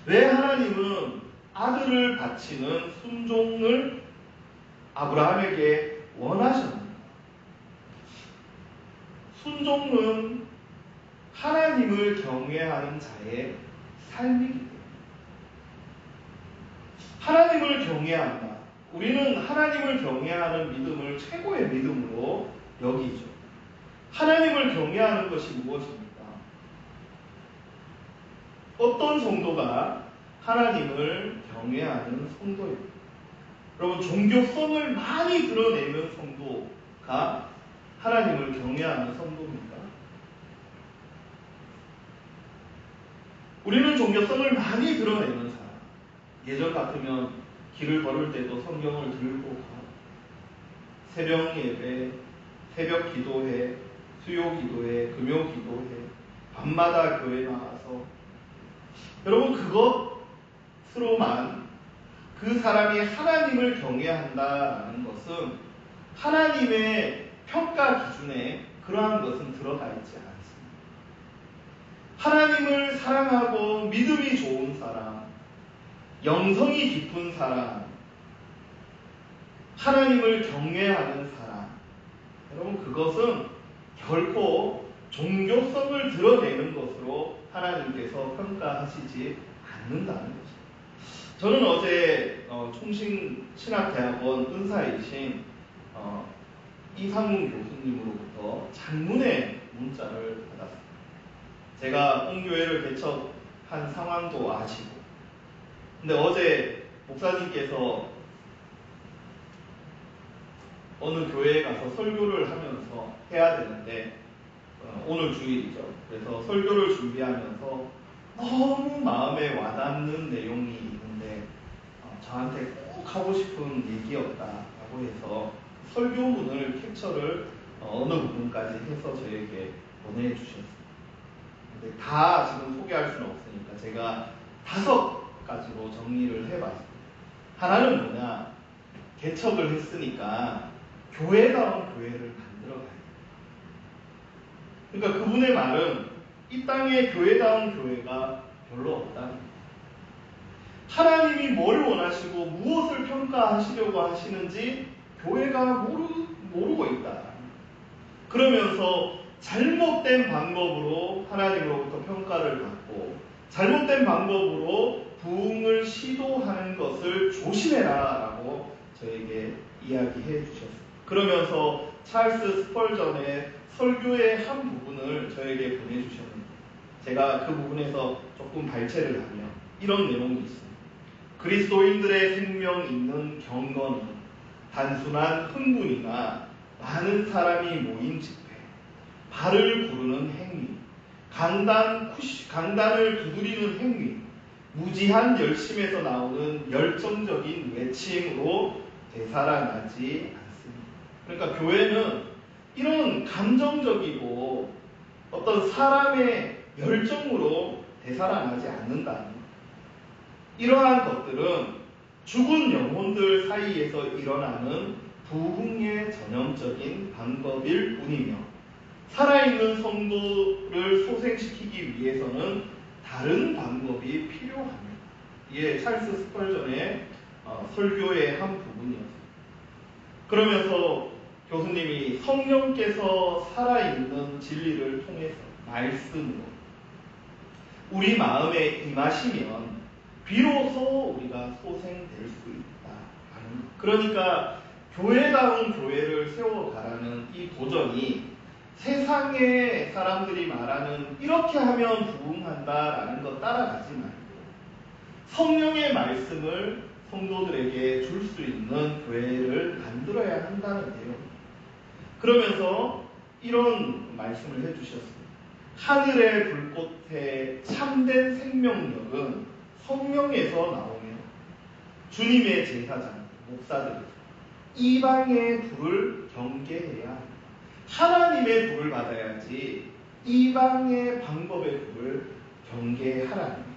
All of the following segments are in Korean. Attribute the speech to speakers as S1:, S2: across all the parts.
S1: 왜 하나님은 아들을 바치는 순종을 아브라함에게 원하셨는가? 순종은 하나님을 경외하는 자의 삶이기 때문에. 하나님을 경외한다. 우리는 하나님을 경외하는 믿음을 최고의 믿음으로 여기죠. 하나님을 경외하는 것이 무엇입니까? 어떤 성도가 하나님을 경외하는 성도입니다. 여러분, 종교성을 많이 드러내는 성도가 하나님을 경외하는 성도입니까? 우리는 종교성을 많이 드러내는 사람. 예전 같으면 길을 걸을 때도 성경을 들고 가. 새벽 예배, 새벽 기도회, 수요 기도회, 금요 기도회, 밤마다 교회 나와서. 여러분, 그것으로만 그 사람이 하나님을 경외한다라는 것은 하나님의 평가 기준에 그러한 것은 들어가 있지 않습니다. 하나님을 사랑하고 믿음이 좋은 사람, 영성이 깊은 사람, 하나님을 경외하는 사람, 여러분, 그것은 결코 종교성을 드러내는 것으로 하나님께서 평가하시지 않는다는 것입니다. 저는 어제 총신신학대학원 은사이신 이상훈 교수님으로부터 장문의 문자를 받았습니다. 제가 옹교회를 개척한 상황도 아시고, 근데 어제 목사님께서 어느 교회에 가서 설교를 하면서 해야 되는데, 오늘 주일이죠. 그래서 설교를 준비하면서 너무 마음에 와닿는 내용이 있는데 저한테 꼭 하고 싶은 얘기였다라고 해서 설교문을 캡처를 어느 부분까지 해서 저에게 보내주셨습니다. 근데 다 지금 소개할 수는 없으니까 제가 5가지로 정리를 해봤습니다. 하나는 뭐냐? 개척을 했으니까 교회다운 교회를 만들어가야 돼요. 그러니까 그분의 말은 이 땅에 교회다운 교회가 별로 없다는 거예요. 하나님이 뭘 원하시고 무엇을 평가하시려고 하시는지 교회가 모르고 있다. 그러면서 잘못된 방법으로 하나님으로부터 평가를 받고 잘못된 방법으로 부흥을 시도하는 것을 조심해라 라고 저에게 이야기해 주셨습니다. 그러면서 찰스 스펄전의 설교의 한 부분을 저에게 보내주셨는데 제가 그 부분에서 조금 발췌를 하면 이런 내용이 있습니다. 그리스도인들의 생명 있는 경건은 단순한 흥분이나 많은 사람이 모인 집회, 발을 구르는 행위, 강단을 두드리는 행위, 무지한 열심에서 나오는 열정적인 외침으로 되살아나지 않습니다. 그러니까 교회는 이런 감정적이고 어떤 사람의 열정으로 되살아나지 않는다는 것. 이러한 것들은 죽은 영혼들 사이에서 일어나는 부흥의 전형적인 방법일 뿐이며 살아있는 성도를 소생시키기 위해서는 다른 방법이 필요합니다. 이게 찰스 스펄전의 설교의 한 부분이었습니다. 그러면서 교수님이 성령께서 살아있는 진리를 통해서 말씀으로 우리 마음에 임하시면 비로소 우리가 소생될 수 있다. 그러니까 교회다운 교회를 세워가라는 이 도전이 세상의 사람들이 말하는 이렇게 하면 부흥한다라는 것 따라가지 말고 성령의 말씀을 성도들에게 줄 수 있는 교회를 만들어야 한다는 내용입니다. 그러면서 이런 말씀을 해주셨습니다. 하늘의 불꽃의 참된 생명력은 성령에서 나오며 주님의 제사장, 목사들, 이방의 불을 경계해야 합니다. 하나님의 불을 받아야지 이방의 방법의 불을 경계하라는 겁니다.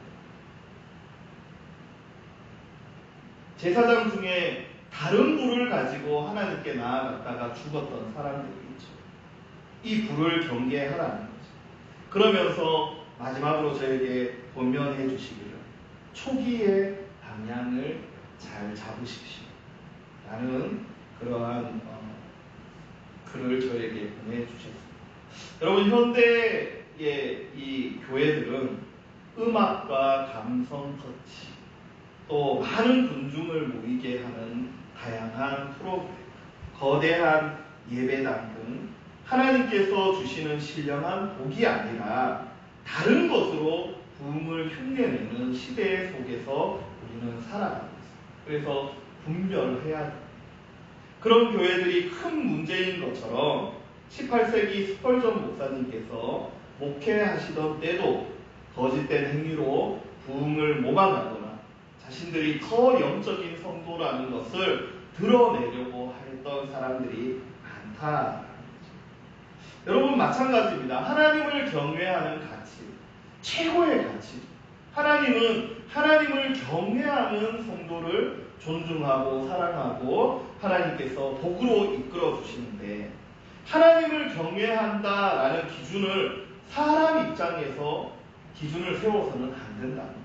S1: 제사장 중에 다른 불을 가지고 하나님께 나아갔다가 죽었던 사람들이 있죠. 이 불을 경계하라는 거죠. 그러면서 마지막으로 저에게 권면해 주시기를 초기의 방향을 잘 잡으십시오. 라는 그러한 글을 저에게 보내주셨습니다. 여러분, 현대의 이 교회들은 음악과 감성 터치, 또 많은 군중을 모이게 하는 다양한 프로그램, 거대한 예배당 등 하나님께서 주시는 신령한 복이 아니라 다른 것으로 부흥을 흉내내는 시대 속에서 우리는 살아가고 있습니다. 그래서 분별해야 됩니다. 그런 교회들이 큰 문제인 것처럼 18세기 스펄전 목사님께서 목회하시던 때도 거짓된 행위로 부흥을 모방하거나 자신들이 더 영적인 성도라는 것을 드러내려고 했던 사람들이 많다라는 거죠. 여러분, 마찬가지입니다. 하나님을 경외하는 가치, 최고의 가치. 하나님은 하나님을 경외하는 성도를 존중하고 사랑하고 하나님께서 복으로 이끌어 주시는데, 하나님을 경외한다라는 기준을 사람 입장에서 기준을 세워서는 안 된다는 거죠.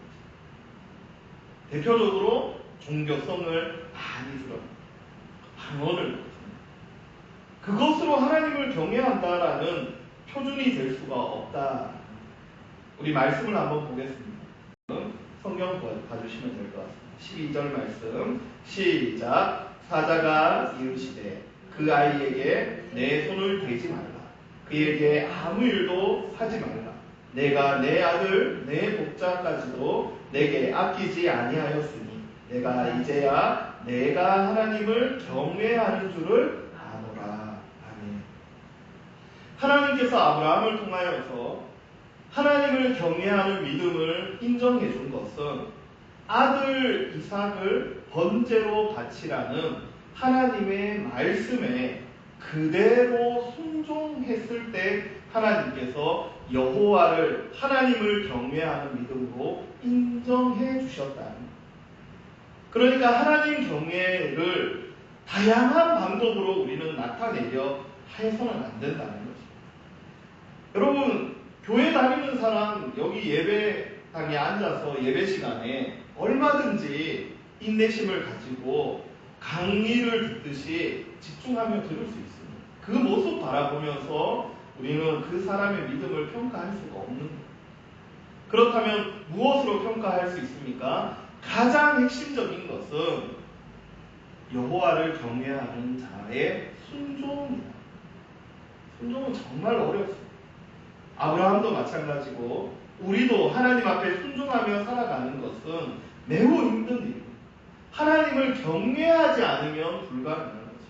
S1: 대표적으로 종교성을 많이 드러냅니다. 방언을 못합니다. 그것으로 하나님을 경외한다라는 표준이 될 수가 없다. 우리 말씀을 한번 보겠습니다. 성경 봐주시면 될 것 같습니다. 12절 말씀 시작. 사자가 이르시되 그 아이에게 내 손을 대지 말라. 그에게 아무 일도 하지 말라. 내가 내 아들 내 복자까지도 내게 아끼지 아니하였으니 내가 이제야 내가 하나님을 경외하는 줄을 아노라. 아멘. 하나님께서 아브라함을 통하여서 하나님을 경외하는 믿음을 인정해 준 것은 아들 이삭을 번제로 바치라는 하나님의 말씀에 그대로 순종했을 때 하나님께서 여호와를 하나님을 경외하는 믿음으로 인정해 주셨다는 거예요. 그러니까 하나님 경외를 다양한 방법으로 우리는 나타내려 해서는 안 된다는 거죠. 여러분, 교회 다니는 사람 여기 예배당에 앉아서 예배 시간에 얼마든지 인내심을 가지고 강의를 듣듯이 집중하며 들을 수 있습니다. 그 모습 바라보면서 우리는 그 사람의 믿음을 평가할 수가 없는 거예요. 그렇다면 무엇으로 평가할 수 있습니까? 가장 핵심적인 것은 여호와를 경외하는 자의 순종입니다. 순종은 정말 어렵습니다. 아브라함도 마찬가지고 우리도 하나님 앞에 순종하며 살아가는 것은 매우 힘든 일입니다. 하나님을 경외하지 않으면 불가능한 거죠.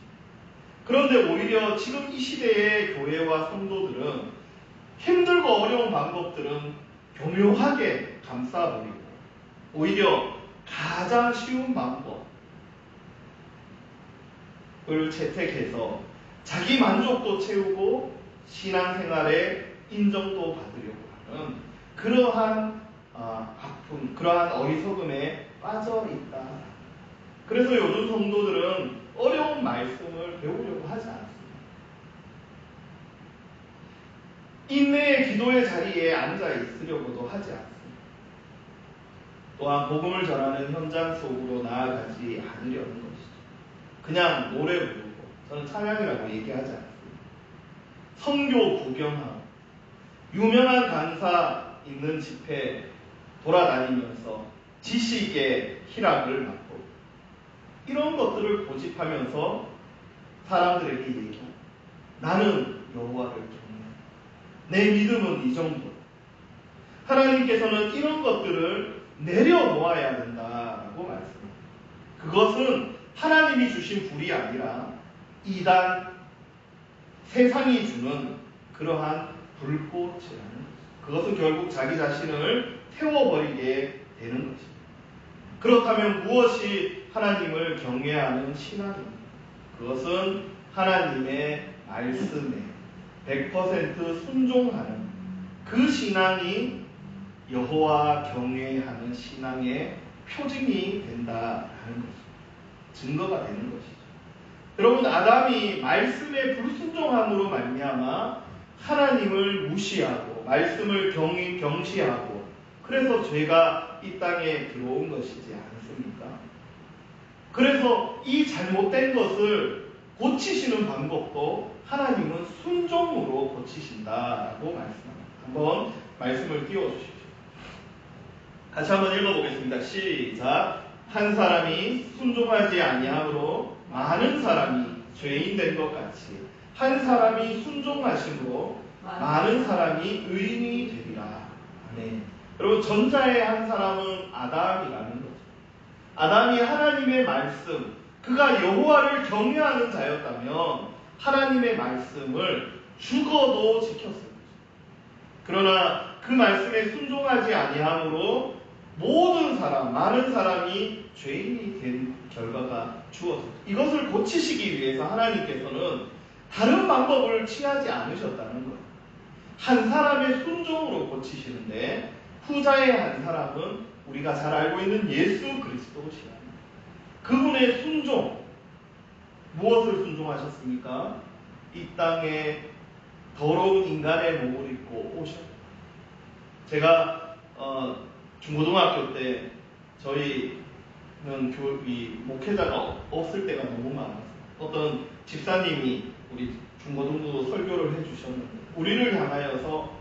S1: 그런데 오히려 지금 이 시대의 교회와 성도들은 힘들고 어려운 방법들은 교묘하게 감싸버리고 오히려 가장 쉬운 방법을 채택해서 자기 만족도 채우고 신앙생활에 인정도 받으려고 하는 그러한 아픔, 그러한 어리석음에 빠져 있다. 그래서 요즘 성도들은 어려운 말씀을 배우려고 하지 않습니다. 인내의 기도의 자리에 앉아 있으려고도 하지 않습니다. 또한 복음을 전하는 현장 속으로 나아가지 않으려는 것이죠. 그냥 노래 부르고, 저는 찬양이라고 얘기하지 않습니다. 선교 구경하고 유명한 강사 있는 집회 돌아다니면서 지식의 희락을 맛보고 이런 것들을 고집하면서 사람들에게 얘기합니다. 나는 여호와를 경외한다. 내 믿음은 이 정도. 하나님께서는 이런 것들을 내려놓아야 된다라고 말씀합니다. 그것은 하나님이 주신 불이 아니라 이단 세상이 주는 그러한 불꽃이라는 것입니다. 그것은 결국 자기 자신을 태워버리게 되는 것입니다. 그렇다면 무엇이 하나님을 경외하는 신앙입니까? 그것은 하나님의 말씀에 100% 순종하는 그 신앙이 여호와 경외하는 신앙의 표징이 된다라는 것입니다. 증거가 되는 것이죠. 여러분, 아담이 말씀의 불순종함으로 말미암아 하나님을 무시하고 말씀을 경시하고 그래서 죄가 이 땅에 들어온 것이지 않습니까? 그래서 이 잘못된 것을 고치시는 방법도 하나님은 순종으로 고치신다라고 말씀합니다. 한번 말씀을 띄워주십시오. 같이 한번 읽어보겠습니다. 시작. 한 사람이 순종하지 아니함으로 많은 사람이 죄인 된 것 같이 한 사람이 순종하심으로 많은 사람이 의인이 되리라. 아멘. 여러분, 전자의 한 사람은 아담이라는 거죠. 아담이 하나님의 말씀, 그가 여호와를 경외하는 자였다면 하나님의 말씀을 죽어도 지켰을 거죠. 그러나 그 말씀에 순종하지 아니함으로 모든 사람, 많은 사람이 죄인이 된 결과가 주어졌죠. 이것을 고치시기 위해서 하나님께서는 다른 방법을 취하지 않으셨다는 거예요. 한 사람의 순종으로 고치시는데 후자의 한 사람은 우리가 잘 알고 있는 예수 그리스도시랍니다. 그분의 순종, 무엇을 순종하셨습니까? 이 땅에 더러운 인간의 몸을 입고 오셨다. 제가 중고등학교 때 저희는 목회자가 없을 때가 너무 많았어요. 어떤 집사님이 우리 중고등부 설교를 해주셨는데 우리를 향하여서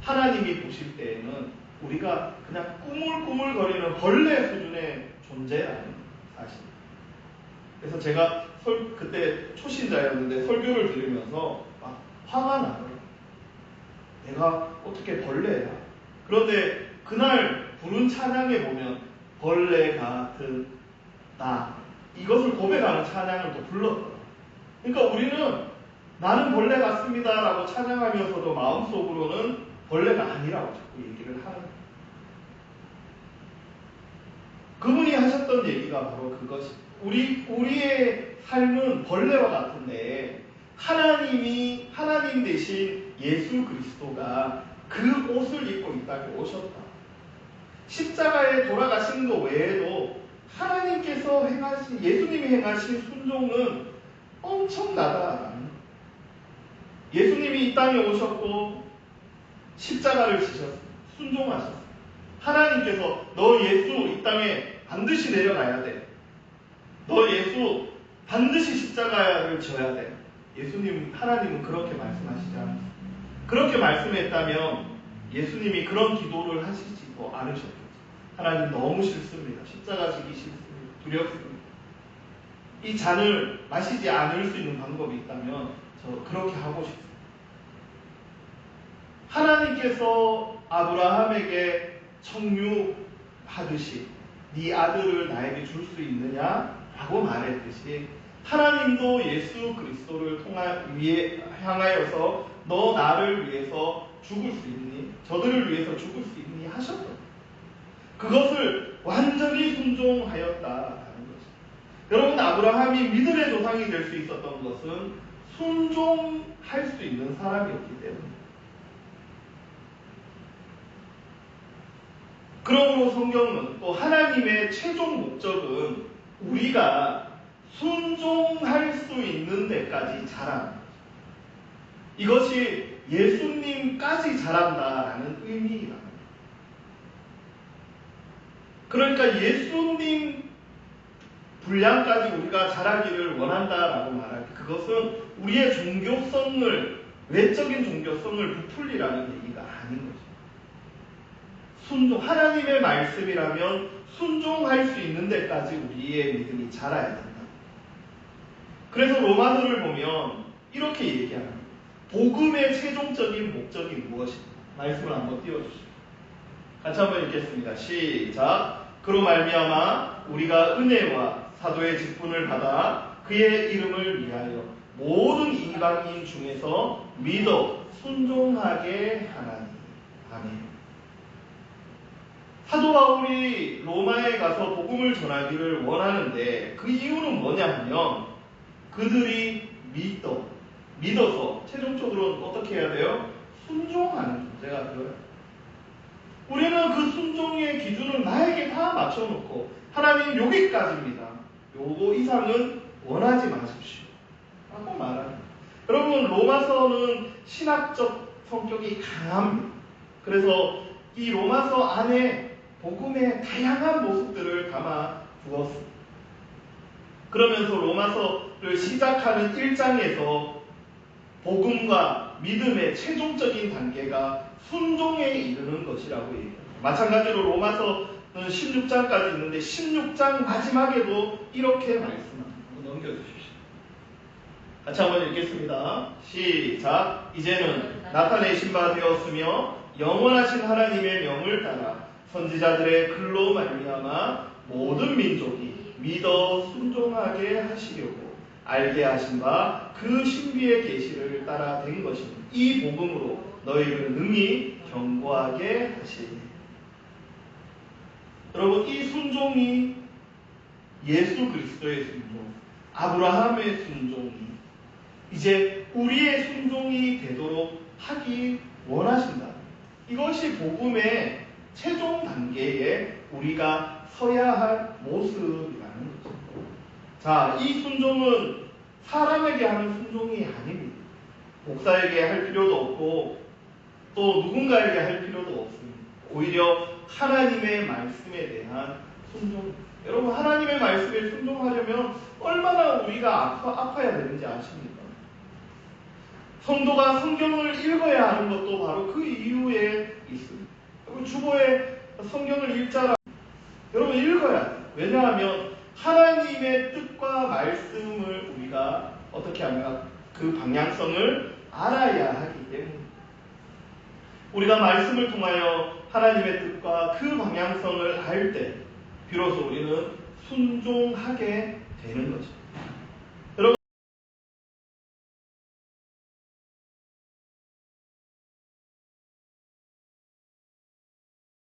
S1: 하나님이 보실 때에는 우리가 그냥 꾸물꾸물거리는 벌레 수준의 존재라는 사실. 그래서 제가 그때 초신자였는데 설교를 들으면서 막 화가 나요. 내가 어떻게 벌레야? 그런데 그날 부른 찬양에 보면 벌레 같은 나, 이것을 고백하는 찬양을 또 불렀더라고요. 그러니까 우리는 나는 벌레 같습니다라고 찬양하면서도 마음속으로는 벌레가 아니라고 자꾸 얘기를 하는 거예요. 그분이 하셨던 얘기가 바로 그것입니다. 우리의 삶은 벌레와 같은데 하나님 대신 예수 그리스도가 그 옷을 입고 이 땅에 오셨다. 십자가에 돌아가신 것 외에도 하나님께서 예수님이 행하신 순종은 엄청나다라는 거예요. 예수님이 이 땅에 오셨고 십자가를 지셨습니다. 순종하셨습니다. 하나님께서 너 예수 이 땅에 반드시 내려가야 돼. 너 예수 반드시 십자가를 져야 돼. 하나님은 그렇게 말씀하시지 않았습니다. 그렇게 말씀했다면 예수님이 그런 기도를 하시지도 않으셨겠죠. 하나님 너무 싫습니다. 십자가 지기 싫습니다. 두렵습니다. 이 잔을 마시지 않을 수 있는 방법이 있다면 저 그렇게 하고 싶습니다. 하나님께서 아브라함에게 청유하듯이 네 아들을 나에게 줄 수 있느냐라고 말했듯이 하나님도 예수 그리스도를 향하여서 너 나를 위해서 죽을 수 있니? 저들을 위해서 죽을 수 있니? 하셨다. 그것을 완전히 순종하였다라는 것입니다. 여러분, 아브라함이 믿음의 조상이 될 수 있었던 것은 순종할 수 있는 사람이었기 때문입니다. 그러므로 성경은 또 하나님의 최종 목적은 우리가 순종할 수 있는 데까지 자랍니다. 이것이 예수님까지 자란다라는 의미입니다. 그러니까 예수님 분량까지 우리가 자라기를 원한다라고 말할 때 그것은 우리의 외적인 종교성을 부풀리라는 얘기가 아닌 거죠. 하나님의 말씀이라면 순종할 수 있는 데까지 우리의 믿음이 자라야 된다. 그래서 로마서를 보면 이렇게 얘기합니다. 복음의 최종적인 목적이 무엇입니까? 말씀을 한번 띄워주시죠. 같이 한번 읽겠습니다. 시작. 그로 말미암아 우리가 은혜와 사도의 직분을 받아 그의 이름을 위하여 모든 이방인 중에서 믿어 순종하게 하나니. 아멘. 사도 바울이 로마에 가서 복음을 전하기를 원하는데 그 이유는 뭐냐 하면 그들이 믿어서 최종적으로는 어떻게 해야 돼요? 순종하는 존재가 되어요. 우리는 그 순종의 기준을 나에게 다 맞춰놓고 하나님 여기까지입니다. 요거 이상은 원하지 마십시오. 라고 말합니다. 여러분, 로마서는 신학적 성격이 강합니다. 그래서 이 로마서 안에 복음의 다양한 모습들을 담아 두었습니다. 그러면서 로마서를 시작하는 1장에서 복음과 믿음의 최종적인 단계가 순종에 이르는 것이라고 얘기합니다. 마찬가지로 로마서는 16장까지 있는데 16장 마지막에도 이렇게 말씀합니다. 넘겨주십시오. 같이 한번 읽겠습니다. 시작. 이제는 나타내신 바 되었으며 영원하신 하나님의 명을 따라 선지자들의 글로 말미암아 모든 민족이 믿어 순종하게 하시려고 알게 하신 바 그 신비의 계시를 따라 된 것이니 이 복음으로 너희를 능히 견고하게 하시니. 여러분, 이 순종이 예수 그리스도의 순종, 아브라함의 순종이 이제 우리의 순종이 되도록 하기 원하신다. 이것이 복음의 최종 단계에 우리가 서야 할 모습이라는 거죠. 자, 이 순종은 사람에게 하는 순종이 아닙니다. 목사에게 할 필요도 없고 또 누군가에게 할 필요도 없습니다. 오히려 하나님의 말씀에 대한 순종. 여러분, 하나님의 말씀에 순종하려면 얼마나 우리가 아파야 되는지 아십니까? 성도가 성경을 읽어야 하는 것도 바로 그 이유에 있습니다. 여러분, 주보에 성경을 읽자라. 여러분, 읽어야 돼요. 왜냐하면 하나님의 뜻과 말씀을 우리가 어떻게 하면 그 방향성을 알아야 하기 때문에 우리가 말씀을 통하여 하나님의 뜻과 그 방향성을 알 때 비로소 우리는 순종하게 되는 거죠.